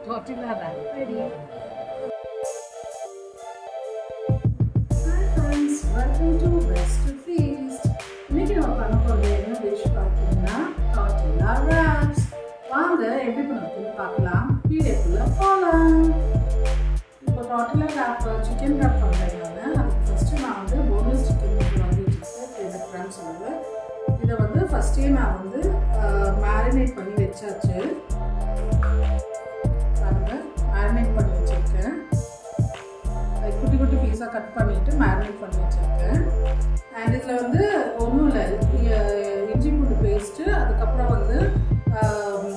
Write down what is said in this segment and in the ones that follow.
tortilla wrap ready. Hi friends, welcome to Best Feast. இன்னைக்கு நம்ம பண்ண போறது என்ன டிஷ் பார்த்தீங்கன்னா tortilla wraps. வாங்க எப்படி பண்ணுறதுன்னு பார்க்கலாம். வீடியோக்குள்ள போகலாம். இப்போ tortilla wrap சிக்கன் wrap பண்ணுறதுனால அதுக்கு ஃபர்ஸ்ட் நான் வந்து போன்லெஸ் சிக்கன் வாங்கி வச்சிருக்கேன் 300 கிராம்ஸ் அளவு. இதை வந்து ஃபர்ஸ்டே நான் வந்து மேரினேட் பண்ணி வச்சாச்சு. மேரினேட் பண்ணி வச்சிருக்கேன். குட்டி குட்டி பீஸாக கட் பண்ணிட்டு மேரினேட் பண்ணி வச்சிருக்கேன். அண்ட் இதில் வந்து ஒன்றும் இல்லை, இஞ்சி பூண்டு பேஸ்ட்டு, அதுக்கப்புறம் வந்து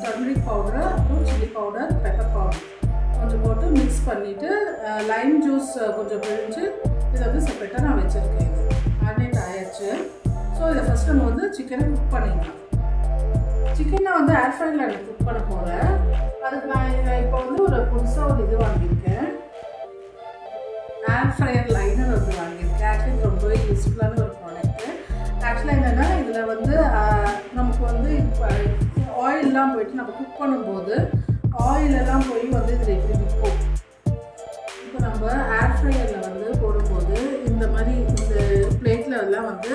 டர்மரிக் பவுடர், அப்புறம் சில்லி பவுடர், பெப்பர் பவுடர் கொஞ்சம் போட்டு மிக்ஸ் பண்ணிவிட்டு லைம் ஜூஸ் கொஞ்சம் பிழிஞ்சு இதை வந்து செப்பரேட்டாக நான் வச்சுருக்கேன். இது மேரினேட் ஆயாச்சு. ஸோ இதை ஃபஸ்ட் நம்ம வந்து சிக்கனை குக் பண்ணிக்கலாம். சிக்கனை வந்து ஏர் ஃப்ரையரில் குக் பண்ண போகிறேன். அதுக்கு நான் இப்போ வந்து ஒரு புதுசாக ஒரு இது வாங்கியிருக்கேன், ஏர் ஃப்ரையர் லைனர் வந்து வாங்கியிருக்கேன். ஆக்சுவலி ரொம்பவே யூஸ்ஃபுல்லான ஒரு ப்ராடக்ட்டு. ஆக்சுவலாக என்னென்னா இதில் வந்து நமக்கு வந்து இப்போ ஆயிலெலாம் போயிட்டு நம்ம குக் பண்ணும்போது ஆயிலெல்லாம் போய் வந்து இதில் எப்படி நிற்கும். இப்போ நம்ம ஏர் ஃப்ரையரில் வந்து போடும்போது இந்த மாதிரி இந்த பிளேட்டில் எல்லாம் வந்து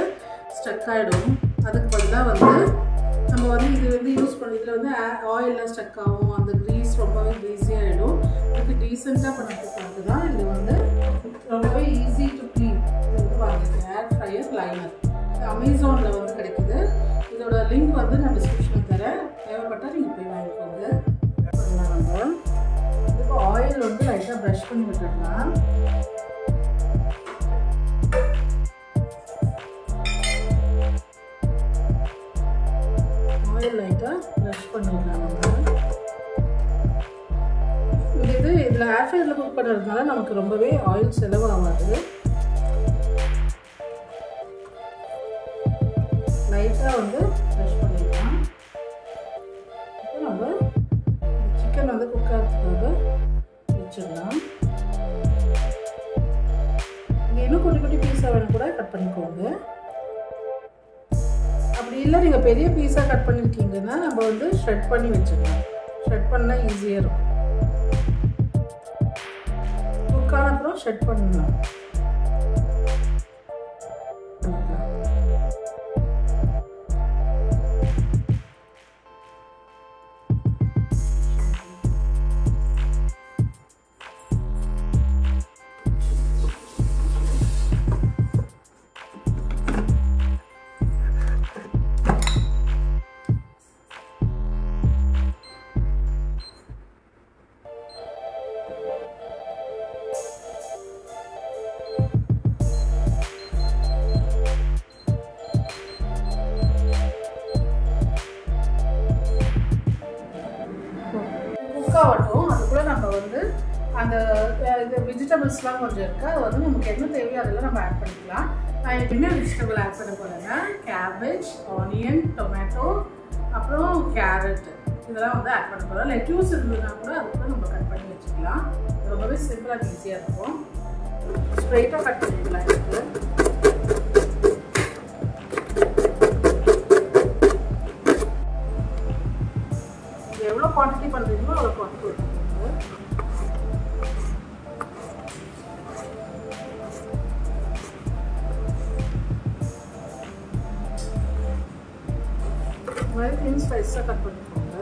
ஸ்டக் ஆகிடும். அதுக்கு பதிலாக வந்து நம்ம வந்து இது வந்து யூஸ் பண்ணி இதில் வந்து ஆயிலெலாம் ஸ்டக் ஆகும், அந்த க்ரீஸ் ரொம்பவே ஈஸியாகிடும். இதுக்கு டீசெண்டாக பண்ணுறதுக்காக தான் இது வந்து ரொம்பவே ஈஸி டு க்ளீன் இது வந்து வாங்கியிருக்கேன். ஏர் ஃப்ரையர் லைனர் அமேசானில் வந்து கிடைக்குது. இதோட லிங்க் வந்து நான் டிஸ்கிரிப்ஷனில் தரேன், தேவைப்பட்டால் நீங்கள் போய் வாங்கிக்கோங்க. நம்ம இதுக்கு ஆயில் வந்து லைட்டாக ப்ரஷ் பண்ணி விட்டுடலாம். ஆயில் லைட்டாக ப்ரஷ் பண்ணிடலாம். நம்ம இது இதில் ஏர் ஃப்ரையரில் குக் பண்ணுறதுனால நமக்கு ரொம்பவே ஆயில் செலவாகாது. லைட்டாக வந்து ப்ரஷ் பண்ணிடலாம். இப்போ நம்ம சிக்கன் வந்து குக் ஆகிறதுக்காக வச்சிடலாம். நீங்கள் இன்னும் குட்டி குட்டி பீஸாக வேணும் கூட கட் பண்ணிக்கோங்க. அப்படி இல்லை நீங்கள் பெரிய பீஸாக கட் பண்ணியிருக்கீங்கன்னா நம்ம வந்து ஷ்ரெட் பண்ணி வச்சுக்கலாம். ஷ்ரெட் பண்ணால் ஈஸியாக இருக்கும். குக்கான அப்புறம் ஷ்ரெட் பண்ணலாம். குக்காகட்டும். அதுக்குள்ளே நம்ம வந்து அந்த இது வெஜிடபிள்ஸ்லாம் கொஞ்சம் இருக்குது, அது வந்து நமக்கு என்ன தேவையோ அதெல்லாம் நம்ம ஆட் பண்ணிக்கலாம். நான் என்ன வெஜிடபிள் ஆட் பண்ண போகிறேன்னா கேபேஜ், ஆனியன், டொமேட்டோ, அப்புறம் கேரட் இதெல்லாம் வந்து ஆட் பண்ண போகிறோம். லெட்யூஸ் இருந்ததுன்னா கூட அது கூட நம்ம கட் பண்ணி வச்சுக்கலாம். ரொம்பவே சிம்பிளாக ஈஸியாக இருக்கும். ஸ்ட்ரைட்டாக கட் பண்ணிக்கலாம். இதுக்கு எவ்வளோ குவான்டிட்டி பண்ணுறீங்களோ அவ்வளோ குவான்டிட்டி எடுத்துக்கோங்க. மாதிரி தின் ஸ்லைஸாக கட் பண்ணிக்கோங்க.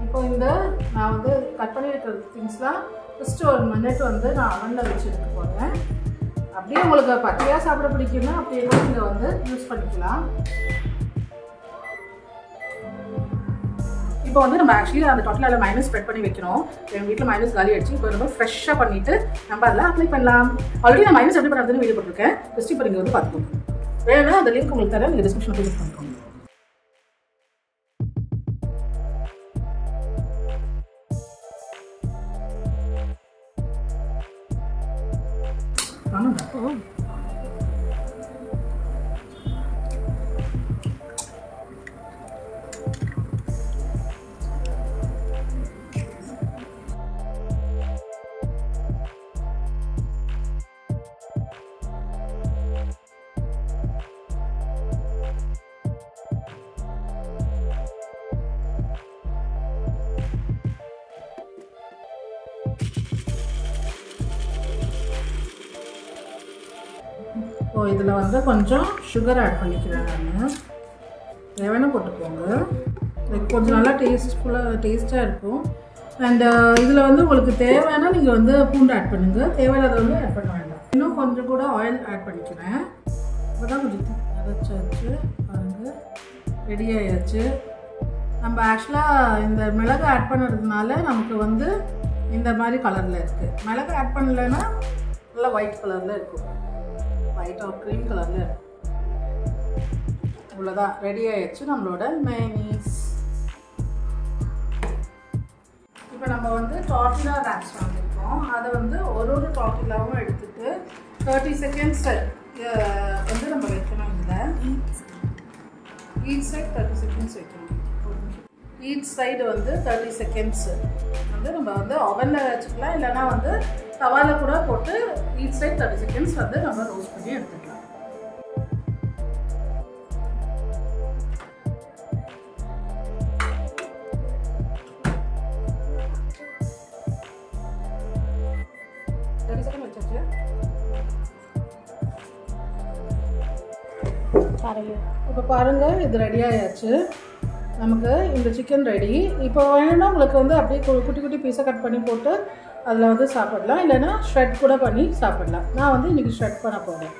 இப்போ இந்த நான் வந்து கட் பண்ணி இருக்கிற திங்ஸ்லாம் ஃபஸ்ட்டு 1 மினிட் வந்து நான் அவனில் வச்சு எடுக்க போகிறேன். அப்படியே உங்களுக்கு பச்சையாக சாப்பிட பிடிக்குன்னா அப்படியே கூட நீங்கள் வந்து யூஸ் பண்ணிக்கலாம். இப்போ வந்து நம்ம ஆக்சுவலி அந்த டோட்டலாக மைனஸ் ஸ்ப்ரெட் பண்ணி வைக்கணும். எங்கள் வீட்டில் மைனஸ் காலி அடிச்சு இப்போ ரொம்ப ஃப்ரெஷ்ஷாக பண்ணிவிட்டு நம்ம அதில் அப்ளை பண்ணலாம். ஆல்ரெடி நான் மைனஸ் எப்படி பண்ணுறதுன்னு வீடியோ போட்டிருக்கேன். ஜஸ்ட் இப்போ நீங்கள் வந்து பார்த்துக்கோங்க. வேணும்னா அந்த லிங்க் உங்களுக்கு தரேன், நீங்கள் டிஸ்கிரிப்ஷனில் போய் யூஸ் பண்ணிக்கோங்க. இப்போது இதில் வந்து கொஞ்சம் சுகர் ஆட் பண்ணிக்கிறேன் நான். தேவையான போட்டுக்கோங்க. கொஞ்சம் நல்லா டேஸ்ட்டாக இருக்கும். அண்ட் இதில் வந்து உங்களுக்கு தேவையான நீங்கள் வந்து பூண்டு ஆட் பண்ணுங்கள், தேவையானதை வந்து ஆட் பண்ண வேண்டாம். இன்னும் கொஞ்சம் கூட ஆயில் ஆட் பண்ணிக்கிறேன். இப்போ தான் கொஞ்சம் அரைச்சாச்சு பாருங்கள், ரெடி ஆயாச்சு. நம்ம ஆக்சுவலாக இந்த மிளகு ஆட் பண்ணுறதுனால நமக்கு வந்து இந்த மாதிரி கலரில் இருக்குது. மிளகு ஆட் பண்ணலைன்னா நல்லா ஒயிட் கலரில் இருக்கும், ஒயிட் ஆர் க்ரீம் கலரில் இருக்கும். இவ்வளோதான், ரெடி ஆயிடுச்சு நம்மளோட மயோனீஸ். இப்போ நம்ம வந்து டார்ட்டிலா ரேப்ஸ் வாங்கியிருக்கோம். அதை வந்து ஒரு டார்ட்டிலாவும் எடுத்துகிட்டு 30 seconds வந்து நம்ம வைக்கணும். இதில் ஈச் சைட் 30 seconds வைக்கணும். ஈச் சைடு வந்து 30 seconds வந்து நம்ம வந்து ஓவனில் வச்சுக்கலாம், இல்லைனா வந்து தவாவில் கூட போட்டு ஈச் சைட் 30 seconds வந்து நம்ம ரோஸ்ட் பண்ணி எடுத்துக்கலாம். இப்போ பாருங்கள், இது ரெடி ஆயாச்சு. நமக்கு இந்த சிக்கன் ரெடி. இப்போ வேணும்னா உங்களுக்கு வந்து அப்படியே குட்டி குட்டி பீஸாக கட் பண்ணி போட்டு அதில் வந்து சாப்பிடலாம், இல்லைன்னா ஷ்ரெட் கூட பண்ணி சாப்பிடலாம். நான் வந்து இன்றைக்கி ஷ்ரெட் பண்ண போகிறேன்.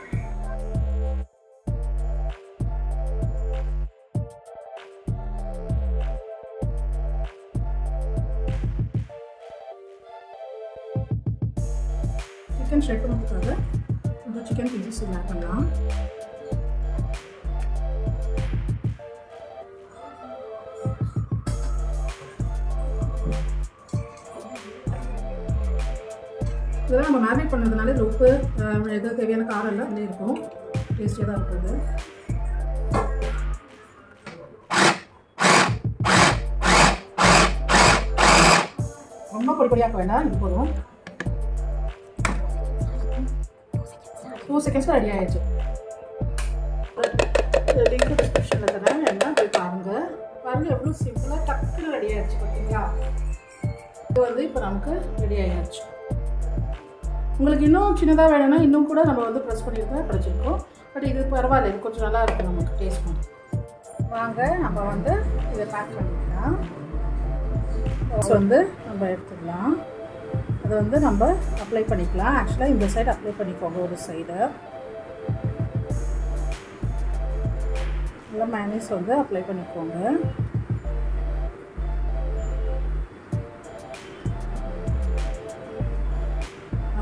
சிக்கன் ஷ்ரெட் பண்ணுறதுக்காக இந்த சிக்கன் பீசஸ் ஆட் பண்ணலாம். இதெல்லாம் நம்ம மேரினேட் பண்ணுறதுனால இது உப்பு எது தேவையான காரம் எல்லாம் அதிலே இருக்கும், டேஸ்டியாக தான் இருக்குது. ரொம்ப பொடி பொடியாக்க வேண்டாம், இது போதும். 2 seconds ரெடி ஆயிடுச்சு. லிங்க் டிஸ்கிரிப்ஷனில் தரேன், என்ன போய் பாருங்கள். எவ்வளோ சிம்பிளாக டக்குன்னு ரெடி ஆயிடுச்சு பார்த்தீங்களா. இது வந்து இப்போ நமக்கு ரெடி ஆகிடுச்சு. உங்களுக்கு இன்னும் சின்னதாக வேணும்னா இன்னும் கூட நம்ம வந்து ப்ரெஸ் பண்ணியிருந்தா கிடச்சிருக்கோம். பட் இது பரவாயில்ல, இது கொஞ்சம் நல்லா இருக்கும் நமக்கு டேஸ்ட் பண்ணி. வாங்க நம்ம வந்து இதை பேக் பண்ணிக்கலாம். வந்து நம்ம எடுத்துக்கலாம், அதை வந்து நம்ம அப்ளை பண்ணிக்கலாம். ஆக்சுவலாக இந்த சைடு அப்ளை பண்ணிக்கோங்க, ஒரு சைடு நல்லா மயோனீஸ் வந்து அப்ளை பண்ணிக்கோங்க.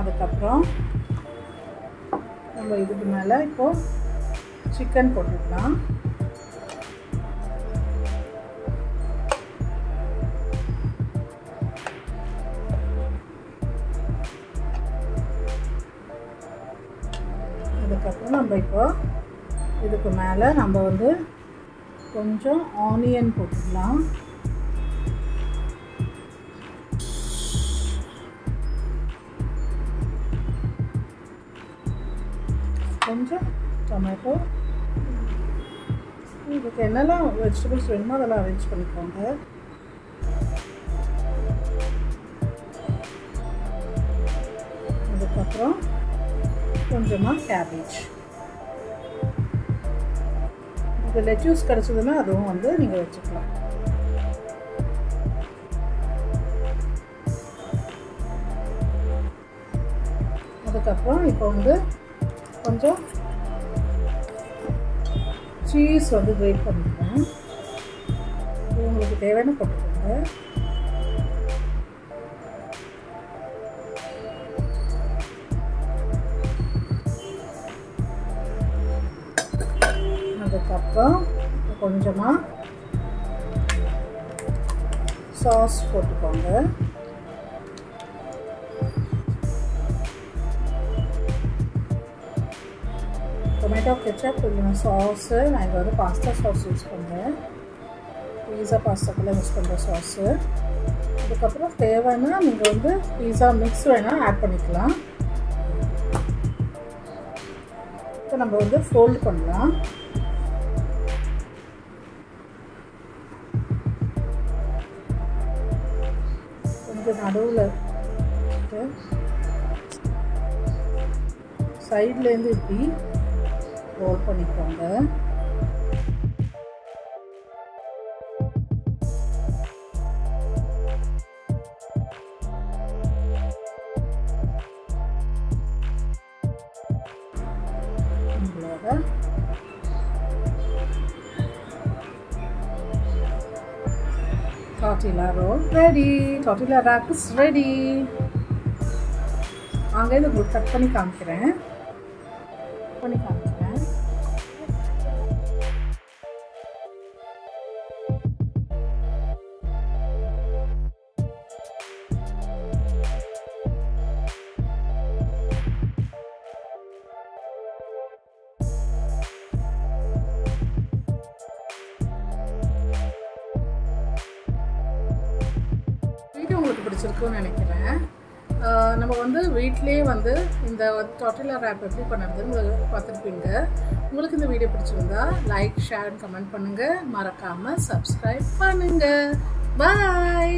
அதுக்கப்புறம் நம்ம இதுக்கு மேலே இப்போது சிக்கன் போட்டுக்கலாம். அதுக்கப்புறம் நம்ம இப்போ இதுக்கு மேலே நம்ம வந்து கொஞ்சம் ஆனியன் போட்டுக்கலாம். கொஞ்சம் டொமேட்டோ, இதுக்கு என்னெல்லாம் வெஜிடபிள்ஸ் வேணுமோ அதெல்லாம் அரேஞ்ச் பண்ணிக்கோங்க. அதுக்கப்புறம் கொஞ்சமாக கேபேஜ், இது லெட்யூஸ் கிடச்சதுன்னா அதுவும் வந்து நீங்கள் வச்சுக்கலாம். அதுக்கப்புறம் இப்போ வந்து கொஞ்சம் சீஸ் வந்து கிரேட் பண்ணிக்கிறேன். உங்களுக்கு தேவையான போட்டுக்கோங்க. அதுக்கப்புறம் கொஞ்சமாக சாஸ் போட்டுக்கோங்க. டொமேட்டோ கெச்சப், கொஞ்சம் சாஸு. நான் இங்கே வந்து பாஸ்தா சாஸ் யூஸ் பண்ணுறேன், பீஸா பாஸ்தாக்கெல்லாம் யூஸ் பண்ணுற சாஸு. அதுக்கப்புறம் தேவைன்னா நீங்கள் வந்து பீஸா மிக்ஸ் வேணால் ஆட் பண்ணிக்கலாம். இப்போ நம்ம வந்து ஃபோல்ட் பண்ணலாம். கொஞ்சம் நடுவில் சைட்லேருந்து இப்படி ரோல் பண்ணிக்கோங்க. Tortilla roll ready. Tortilla wrap is ready. அங்கே இது கட் பண்ணி காமிக்கிறேன். வீடியோ உங்களுக்கு பிடிச்சிருக்குன்னு நினைக்கிறேன். நம்ம வந்து வீட்டிலே வந்து இந்த tortilla wrap எப்படி பண்ணுறதுன்னு பார்த்துருப்பீங்க. உங்களுக்கு இந்த வீடியோ பிடிச்சிருந்தா லைக், ஷேர், கமெண்ட் பண்ணுங்கள். மறக்காமல் சப்ஸ்கிரைப் பண்ணுங்கள். பாய்.